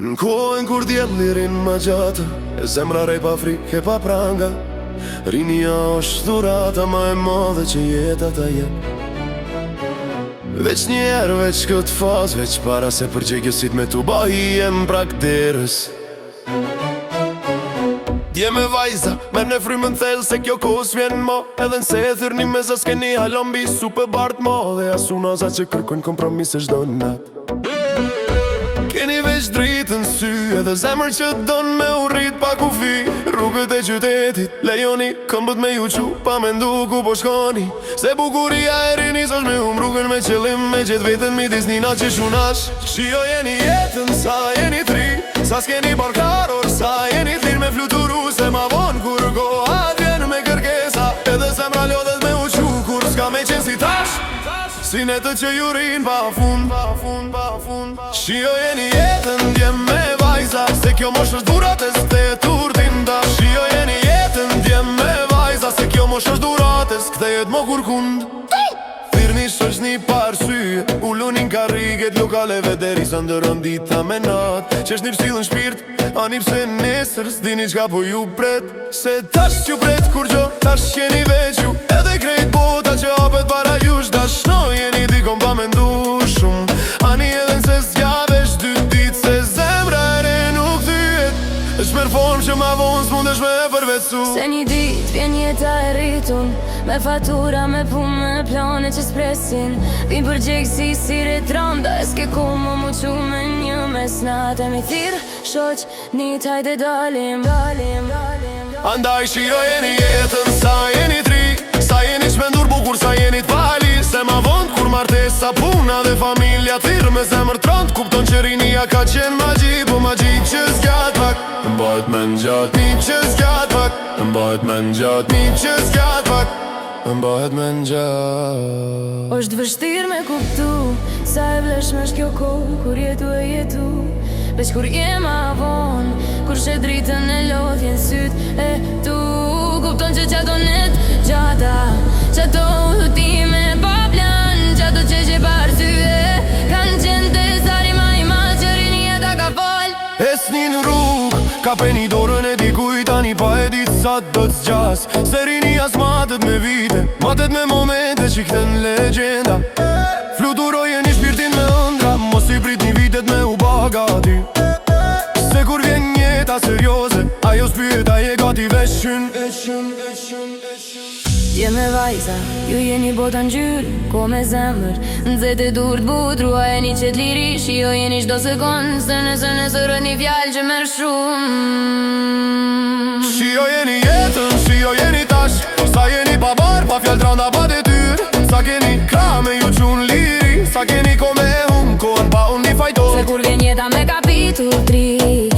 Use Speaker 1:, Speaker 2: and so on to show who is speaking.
Speaker 1: Në kohën kur djellë lirin ma gjatë, e zemra rej pa frike pa pranga, rinia është dhurata ma e madhe që jeta ta jep. Veç njerë, veç këtë faz, veç para se përgjegjosit me tu bahi jem prak derës. Dje me vajza, merë në frymën thellë se kjo kos vjen mo, edhe nëse e thyrni me zas keni halon bi supe bart mo, dhe asunaza që kërkojnë kompromise shdo nat. Keni veç dritën sy, edhe zemër që don me urrit pa kufi. Rrugët e qytetit, lejoni këmbët me ju qu, pa me ndu ku po shkoni, se bukuria e rinis është me rrugën me qëllim, me gjithë vetën midis nina që shunash. Shijojeni jetën sa jeni tri, sa s'keni barkaror, sa jeni thirë me fluturu, se ma vonë kur goha vjen me kërkesa, edhe zemra lodhet me uqu kur s'ka me qenë si tash. Si netë që jurin pa fund, shijojeni jetën djem me vajza, se kjo mosh është durates të turdin da. Shijojeni jetën djem me vajza, se kjo mosh është durates kthejet mo kur kund. Thirni shoqni pa arsye, ulunin karriget lokaleve deri sa ndërën dita me nat. Qesh një psilën shpirt, ani pse nesër s'dini qka po ju pret, se tash që pret kur gjo, tash jeni veq ju, edhe krejt bota që hapet para jush. Dashno jeni dikon pa me ndu shumë, ani edhe nëse s'javesh dy dit, se zemra e re nuk thyet, shmer form që ma vonë s'mundesh me përvecu.
Speaker 2: Se një dit vjen jeta e rritun, me fatura, me pun, me plane që s'presin, vin për gjekësi si retranda, e s'ke ku mu qu me një mesnat. E mi thirë shoq, një tajde dalim.
Speaker 1: Andaj shijojeni jetën sa jeni tri, sa jeni shpendur bukur, sa jeni t'pali, se ma vond kur martesa, puna dhe familja thirë me zemër trond, kupton që rinia ka qenë magji, po magji që s'gjat pak, mbajt me n'gjat një që s'gjat pak, mbajt me n'gjat një që s'gjat pak, mbajt me n'gjat.
Speaker 2: Është vështirë me kuptu, sa e vleshme shkjo kohë, kur jetu e jetu, veç kur jem avon, kur she dritën e lodhjen syt e tu, kupton që qato net gjata, qato udhëtime pa plan, qato që që parsye, kanë qenë të sari ma i ma që rini e ta ka fal.
Speaker 1: Esni në rrug, ka peni dorën e dikuj, tani pa e ditë sa do t'zgjas, se rini as matet me vite, matet me momente që këtën legenda. Fluturoje një shpirtin me ëndra, mos i prit një vitet me u bagati, se kur vjen njeta serioze, ajo s'pyet a je gati veshën.
Speaker 2: Je me vajza, ju jeni bota n'gjyr, ko me zemër, nëzet e dur t'butrua e një qet liri, shio jeni shdo sekund, se nëse rët një fjall që merë shumë.
Speaker 1: Shio jeni jetën, shio jeni tash, sa jeni pa bar, pa fjall tranda, pa detyr, sa keni kra me ju qun liri, sa keni ko me hum, kohën pa unë një fajtor.
Speaker 2: Se kur vjen jeta me kapitull 3,